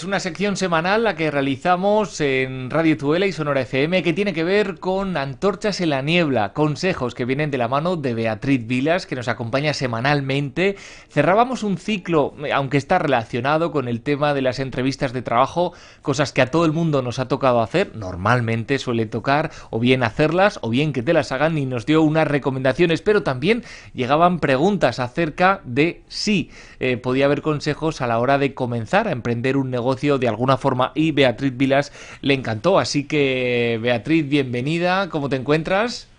una sección semanal la que realizamos en Radio Tuela y Sonora FM que tiene que ver con antorchas en la niebla, consejos que vienen de la mano de Beatriz Vilas, que nos acompaña semanalmente. Cerrábamos un ciclo, aunque está relacionado con el tema de las entrevistas de trabajo, cosas que a todo el mundo nos ha tocado hacer, normalmente suele tocar o bien hacerlas o bien que te las hagan, y nos dio unas recomendaciones, pero también llegaban preguntas acerca de si podía haber consejos a la hora de comenzar a emprender un negocio de alguna forma, y Beatriz Vilas le encantó. Así que, Beatriz, bienvenida, ¿cómo te encuentras?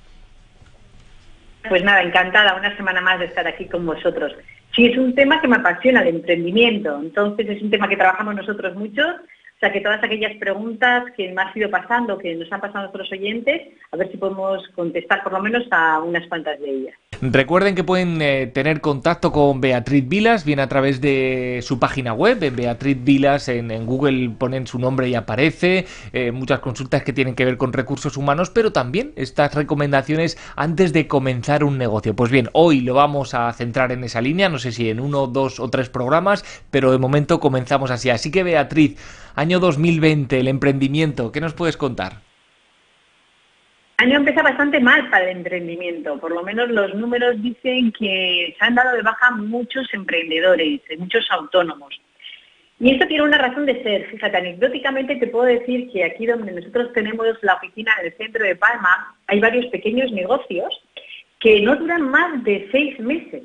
Pues nada, encantada, una semana más de estar aquí con vosotros. Sí, es un tema que me apasiona, el emprendimiento, entonces es un tema que trabajamos nosotros mucho, o sea que todas aquellas preguntas que me han ido pasando, que nos han pasado nuestros oyentes, a ver si podemos contestar por lo menos a unas cuantas de ellas. Recuerden que pueden tener contacto con Beatriz Vilas, bien a través de su página web, en Beatriz Vilas, en Google ponen su nombre y aparece, muchas consultas que tienen que ver con recursos humanos, pero también estas recomendaciones antes de comenzar un negocio. Pues bien, hoy lo vamos a centrar en esa línea, no sé si en 1, 2 o 3 programas, pero de momento comenzamos así. Así que, Beatriz, año 2020, el emprendimiento, ¿qué nos puedes contar? El año empieza bastante mal para el emprendimiento, por lo menos los números dicen que se han dado de baja muchos emprendedores, muchos autónomos. Y esto tiene una razón de ser. Fíjate, anecdóticamente te puedo decir que aquí donde nosotros tenemos la oficina en el centro de Palma, hay varios pequeños negocios que no duran más de 6 meses.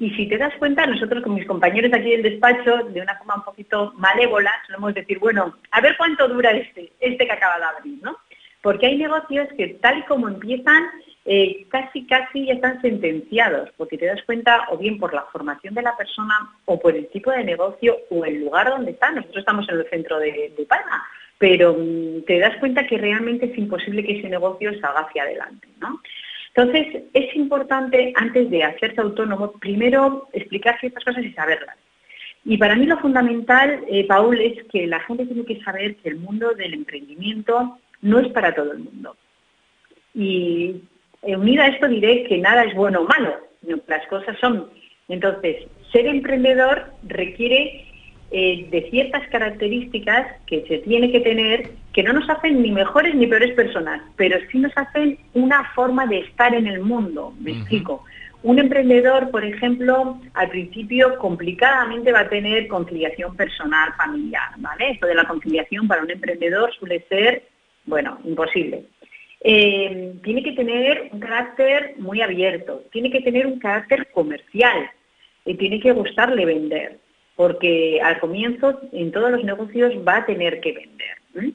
Y si te das cuenta, nosotros con mis compañeros aquí del despacho, de una forma un poquito malévola, solemos decir, bueno, a ver cuánto dura este que acaba de abrir, ¿no? Porque hay negocios que tal y como empiezan, casi ya están sentenciados, porque te das cuenta o bien por la formación de la persona o por el tipo de negocio o el lugar donde está. Nosotros estamos en el centro de Palma, pero te das cuenta que realmente es imposible que ese negocio salga hacia adelante, ¿no? Entonces, es importante, antes de hacerse autónomo, primero explicar ciertas cosas y saberlas. Y para mí lo fundamental, Paul, es que la gente tiene que saber que el mundo del emprendimiento no es para todo el mundo. Y unida a esto diré que nada es bueno o malo, las cosas son. Entonces, ser emprendedor requiere de ciertas características que se tiene que tener, que no nos hacen ni mejores ni peores personas, pero sí nos hacen una forma de estar en el mundo. Me explico. Un emprendedor, por ejemplo, al principio complicadamente va a tener conciliación personal, familiar, ¿vale? Esto de la conciliación para un emprendedor suele ser, bueno, imposible. Tiene que tener un carácter muy abierto, tiene que tener un carácter comercial, tiene que gustarle vender, porque al comienzo en todos los negocios va a tener que vender.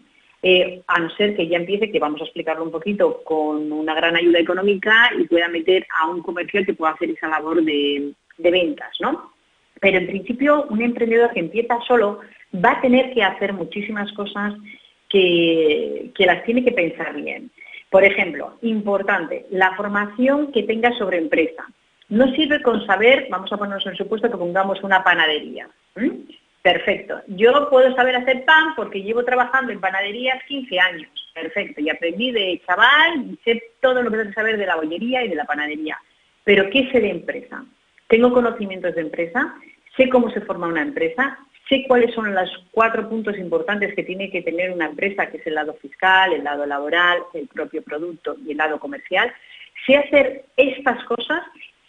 A no ser que ya empiece, que vamos a explicarlo un poquito, con una gran ayuda económica y pueda meter a un comercial que pueda hacer esa labor de ventas, ¿no? Pero en principio un emprendedor que empieza solo va a tener que hacer muchísimas cosas que las tiene que pensar bien. Por ejemplo, importante, la formación que tenga sobre empresa. No sirve con saber, vamos a ponernos en el supuesto que pongamos una panadería. Perfecto. Yo puedo saber hacer pan porque llevo trabajando en panaderías 15 años. Perfecto. Y aprendí de chaval y sé todo lo que tengo que saber de la bollería y de la panadería. Pero ¿qué sé de empresa? Tengo conocimientos de empresa, sé cómo se forma una empresa, sé cuáles son los 4 puntos importantes que tiene que tener una empresa, que es el lado fiscal, el lado laboral, el propio producto y el lado comercial. Sé hacer estas cosas.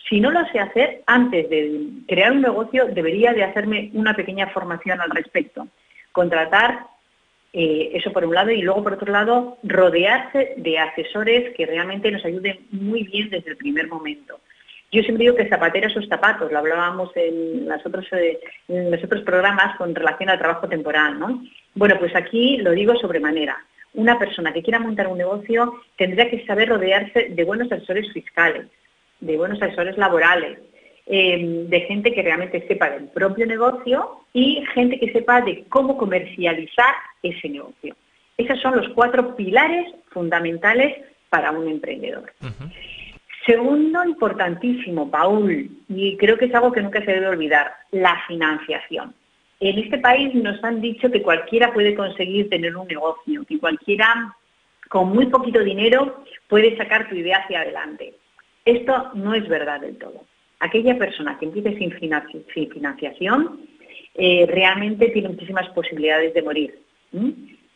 Si no lo sé hacer, antes de crear un negocio debería de hacerme una pequeña formación al respecto. Contratar, eso por un lado, y luego por otro lado, rodearse de asesores que realmente nos ayuden muy bien desde el primer momento. Yo siempre digo que zapatera a sus zapatos, lo hablábamos en los otros programas con relación al trabajo temporal, ¿no? Bueno, pues aquí lo digo sobremanera. Una persona que quiera montar un negocio tendría que saber rodearse de buenos asesores fiscales, de buenos asesores laborales, de gente que realmente sepa del propio negocio y gente que sepa de cómo comercializar ese negocio. Esos son los 4 pilares fundamentales para un emprendedor. Segundo, importantísimo, Paul, y creo que es algo que nunca se debe olvidar, la financiación. En este país nos han dicho que cualquiera puede conseguir tener un negocio, que cualquiera con muy poquito dinero puede sacar tu idea hacia adelante. Esto no es verdad del todo. Aquella persona que empiece sin financiación realmente tiene muchísimas posibilidades de morir. ¿Mm?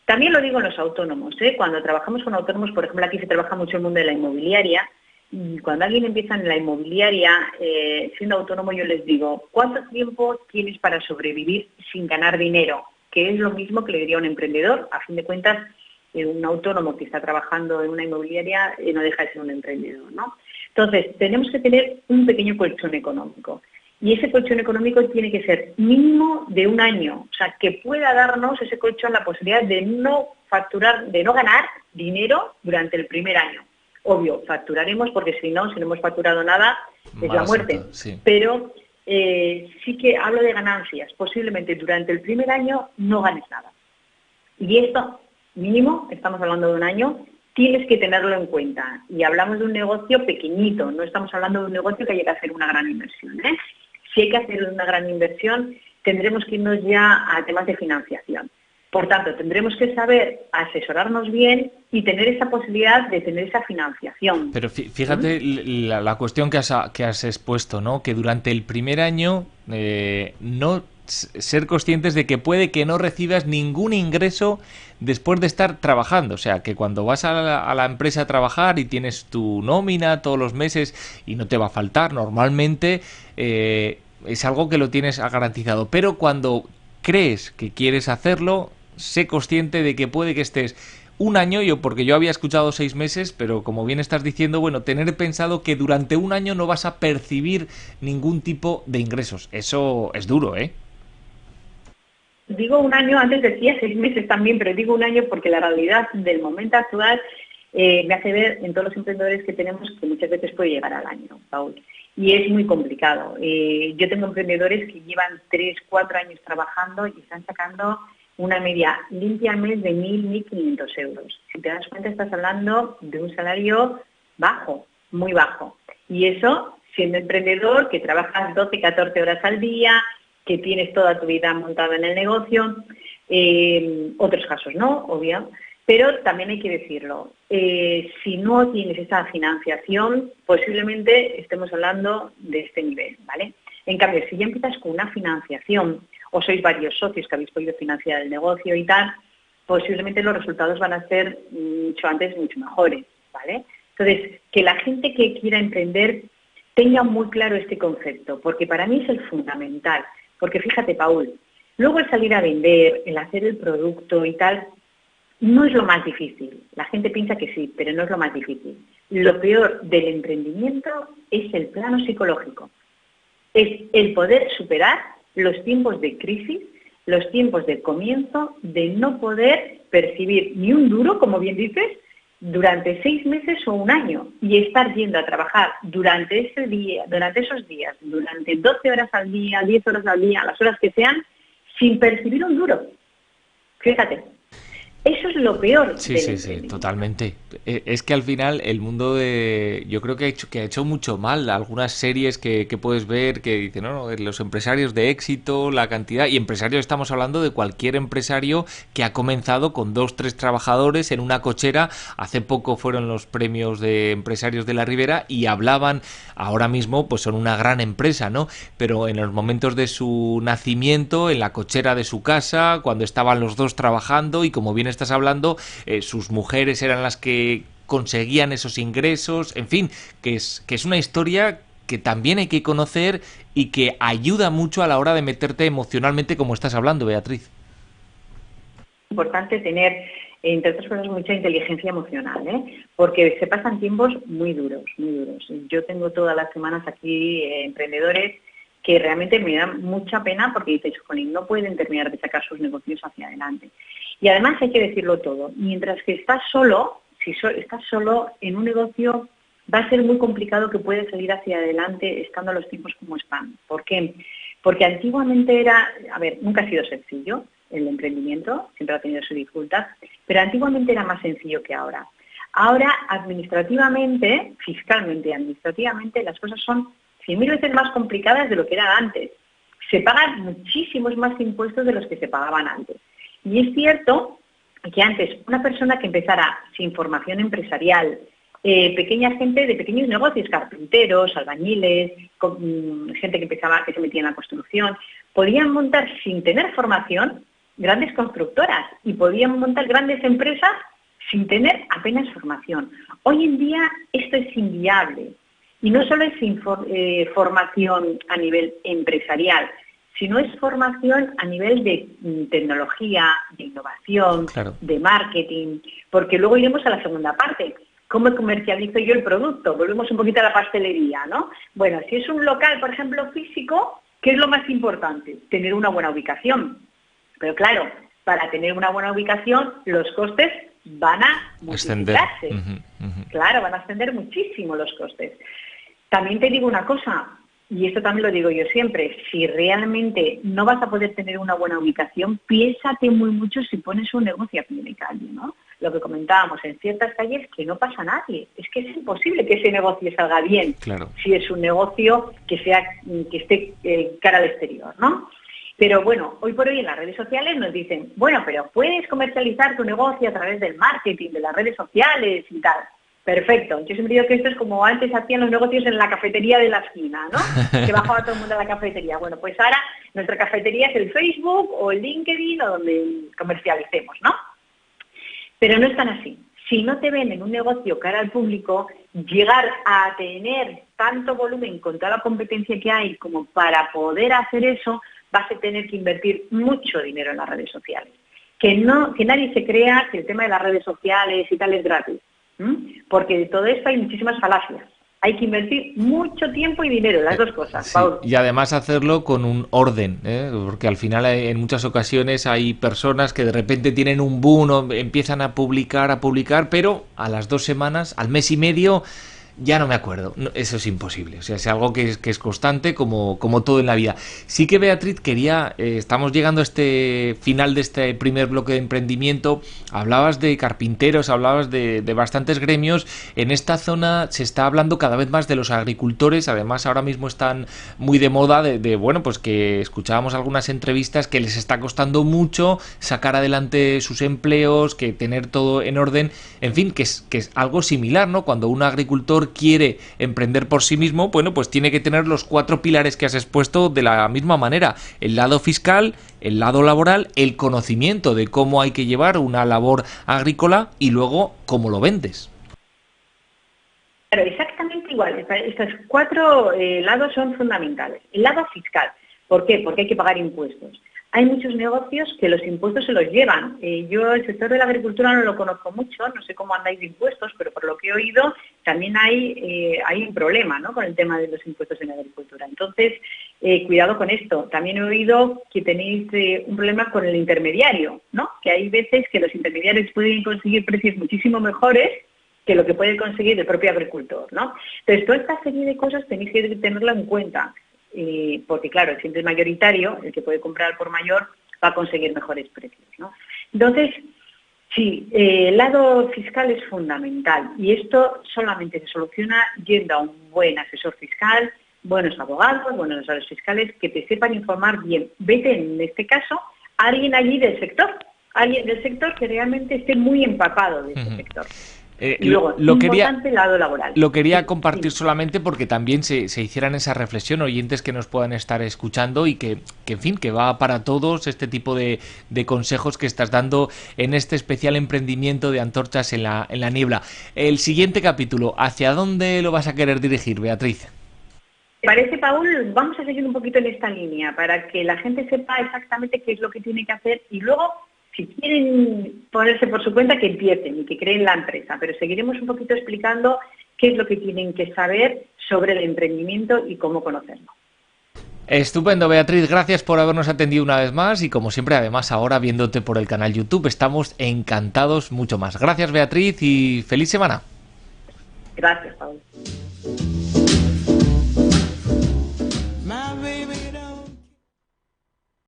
También lo digo en los autónomos, ¿eh? Cuando trabajamos con autónomos, por ejemplo, aquí se trabaja mucho el mundo de la inmobiliaria, y cuando alguien empieza en la inmobiliaria, siendo autónomo, yo les digo, ¿cuánto tiempo tienes para sobrevivir sin ganar dinero? Que es lo mismo que le diría a un emprendedor. A fin de cuentas, un autónomo que está trabajando en una inmobiliaria no deja de ser un emprendedor, ¿no? Entonces, tenemos que tener un pequeño colchón económico. Y ese colchón económico tiene que ser mínimo de un año. O sea, que pueda darnos ese colchón la posibilidad de no facturar, de no ganar dinero durante el primer año. Obvio, facturaremos porque si no hemos facturado nada, es la muerte. Sí. Pero sí que hablo de ganancias. Posiblemente durante el primer año no ganes nada. Y esto, mínimo, estamos hablando de un año, tienes que tenerlo en cuenta. Y hablamos de un negocio pequeñito, no estamos hablando de un negocio que haya que hacer una gran inversión, ¿eh? Si hay que hacer una gran inversión, tendremos que irnos ya a temas de financiación. Por tanto, tendremos que saber asesorarnos bien y tener esa posibilidad de tener esa financiación. Pero fíjate la cuestión que has expuesto, ¿no? Que durante el primer año no ser conscientes de que puede que no recibas ningún ingreso después de estar trabajando. O sea, que cuando vas a la empresa a trabajar y tienes tu nómina todos los meses y no te va a faltar, normalmente es algo que lo tienes garantizado. Pero cuando crees que quieres hacerlo, sé consciente de que puede que estés un año, porque yo había escuchado 6 meses, pero como bien estás diciendo, bueno, tener pensado que durante un año no vas a percibir ningún tipo de ingresos. Eso es duro, ¿eh? Digo un año, antes decía 6 meses también, pero digo un año porque la realidad del momento actual me hace ver en todos los emprendedores que tenemos que muchas veces puede llegar al año, Paul. Y es muy complicado. Yo tengo emprendedores que llevan 3, 4 años trabajando y están sacando una media limpia al mes de 1.000, 1.500 euros. Si te das cuenta, estás hablando de un salario bajo, muy bajo. Y eso, siendo emprendedor, que trabajas 12, 14 horas al día, que tienes toda tu vida montada en el negocio, otros casos no, obvio, pero también hay que decirlo, si no tienes esa financiación, posiblemente estemos hablando de este nivel, ¿vale? En cambio, si ya empiezas con una financiación, o sois varios socios que habéis podido financiar el negocio y tal, posiblemente los resultados van a ser mucho antes, mucho mejores, ¿vale? Entonces, que la gente que quiera emprender tenga muy claro este concepto, porque para mí es el fundamental. Porque fíjate, Paul, luego el salir a vender, el hacer el producto y tal, no es lo más difícil. La gente piensa que sí, pero no es lo más difícil. Lo peor del emprendimiento es el plano psicológico. Es el poder superar los tiempos de crisis, los tiempos de comienzo, de no poder percibir ni un duro, como bien dices, durante 6 meses o un año, y estar yendo a trabajar durante ese día, durante esos días, durante 12 horas al día, 10 horas al día, las horas que sean, sin percibir un duro. Fíjate. Eso es lo peor. Sí, totalmente. Es que al final el mundo yo creo que ha hecho mucho mal. Algunas series que puedes ver que dicen, no, los empresarios de éxito, la cantidad, y empresarios estamos hablando de cualquier empresario que ha comenzado con 2, 3 trabajadores en una cochera. Hace poco fueron los premios de empresarios de la Ribera y hablaban, ahora mismo pues son una gran empresa, ¿no? Pero en los momentos de su nacimiento, en la cochera de su casa, cuando estaban los dos trabajando y como bien estás hablando, sus mujeres eran las que conseguían esos ingresos, en fin, que es una historia que también hay que conocer y que ayuda mucho a la hora de meterte emocionalmente como estás hablando, Beatriz. Es importante tener, entre otras cosas, mucha inteligencia emocional, porque se pasan tiempos muy duros, muy duros. Yo tengo todas las semanas aquí emprendedores que realmente me dan mucha pena porque dices, jolín, no pueden terminar de sacar sus negocios hacia adelante. Y además hay que decirlo todo, mientras que estás solo, si estás solo en un negocio, va a ser muy complicado que puedas salir hacia adelante estando los tiempos como están. ¿Por qué? Porque antiguamente nunca ha sido sencillo el emprendimiento, siempre ha tenido su dificultad, pero antiguamente era más sencillo que ahora. Ahora, administrativamente, fiscalmente y administrativamente, las cosas son 100.000 veces más complicadas de lo que era antes. Se pagan muchísimos más impuestos de los que se pagaban antes. Y es cierto que antes una persona que empezara sin formación empresarial, pequeña gente de pequeños negocios, carpinteros, albañiles, gente que se metía en la construcción, podían montar sin tener formación grandes constructoras y podían montar grandes empresas sin tener apenas formación. Hoy en día esto es inviable y no solo es formación a nivel empresarial, sino es formación a nivel de tecnología, de innovación, Claro. de marketing, porque luego iremos a la segunda parte. ¿Cómo comercializo yo el producto? Volvemos un poquito a la pastelería, ¿no? Bueno, si es un local, por ejemplo, físico, ¿qué es lo más importante? Tener una buena ubicación. Pero claro, para tener una buena ubicación, los costes van a multiplicarse. Claro, van a ascender muchísimo los costes. También te digo una cosa, y esto también lo digo yo siempre, si realmente no vas a poder tener una buena ubicación, piénsate muy mucho si pones un negocio a pie de calle, ¿no? Lo que comentábamos, en ciertas calles que no pasa nadie. Es que es imposible que ese negocio salga bien, Claro. si es un negocio que esté cara al exterior, ¿no? Pero bueno, hoy por hoy en las redes sociales nos dicen, bueno, pero puedes comercializar tu negocio a través del marketing, de las redes sociales y tal. Perfecto. Yo siempre digo que esto es como antes hacían los negocios en la cafetería de la esquina, ¿no? Que bajaba todo el mundo a la cafetería. Bueno, pues ahora nuestra cafetería es el Facebook o el LinkedIn o donde comercialicemos, ¿no? Pero no es tan así. Si no te ven en un negocio cara al público, llegar a tener tanto volumen con toda la competencia que hay como para poder hacer eso, vas a tener que invertir mucho dinero en las redes sociales. Que nadie se crea que el tema de las redes sociales y tal es gratis. Porque de todo esto hay muchísimas falacias. Hay que invertir mucho tiempo y dinero, las dos cosas, Sí, Paul. y además hacerlo con un orden, porque al final en muchas ocasiones hay personas que de repente tienen un boom o empiezan a publicar, pero a las 2 semanas, al mes y medio, ya no me acuerdo. No, eso es imposible. O sea, es algo que es constante como todo en la vida. Sí que, Beatriz, estamos llegando a este final de este primer bloque de emprendimiento. Hablabas de carpinteros, hablabas de bastantes gremios. En esta zona se está hablando cada vez más de los agricultores. Además, ahora mismo están muy de moda bueno, pues que escuchábamos algunas entrevistas que les está costando mucho sacar adelante sus empleos, que tener todo en orden. En fin, que es algo similar, ¿no? Cuando un agricultor quiere emprender por sí mismo, bueno, pues tiene que tener los 4 pilares que has expuesto de la misma manera: el lado fiscal, el lado laboral, el conocimiento de cómo hay que llevar una labor agrícola y luego cómo lo vendes. Claro, exactamente igual. Estos 4 lados son fundamentales. El lado fiscal. ¿Por qué? Porque hay que pagar impuestos. Hay muchos negocios que los impuestos se los llevan. Yo el sector de la agricultura no lo conozco mucho, no sé cómo andáis de impuestos, pero por lo que he oído también hay un problema, ¿no?, con el tema de los impuestos en la agricultura. Entonces, cuidado con esto. También he oído que tenéis un problema con el intermediario, ¿no?, que hay veces que los intermediarios pueden conseguir precios muchísimo mejores que lo que puede conseguir el propio agricultor, ¿no? Entonces, toda esta serie de cosas tenéis que tenerla en cuenta. Porque claro, el cliente mayoritario, el que puede comprar por mayor, va a conseguir mejores precios, ¿no? Entonces, sí, el lado fiscal es fundamental y esto solamente se soluciona yendo a un buen asesor fiscal, buenos abogados, buenos asesores fiscales que te sepan informar bien. Vete, en este caso, a alguien allí del sector, alguien del sector que realmente esté muy empapado de este sector. Y luego, importante, el lado laboral. Lo quería compartir solamente porque también se hicieran esa reflexión, oyentes que nos puedan estar escuchando y que en fin, que va para todos este tipo de consejos que estás dando en este especial emprendimiento de Antorchas en la Niebla. El siguiente capítulo, ¿hacia dónde lo vas a querer dirigir, Beatriz? ¿Te parece, Paul? Vamos a seguir un poquito en esta línea para que la gente sepa exactamente qué es lo que tiene que hacer y luego, si quieren ponerse por su cuenta, que empiecen y que creen la empresa, pero seguiremos un poquito explicando qué es lo que tienen que saber sobre el emprendimiento y cómo conocerlo. Estupendo, Beatriz, gracias por habernos atendido una vez más y como siempre, además ahora viéndote por el canal YouTube, estamos encantados mucho más. Gracias, Beatriz, y feliz semana. Gracias, Paul.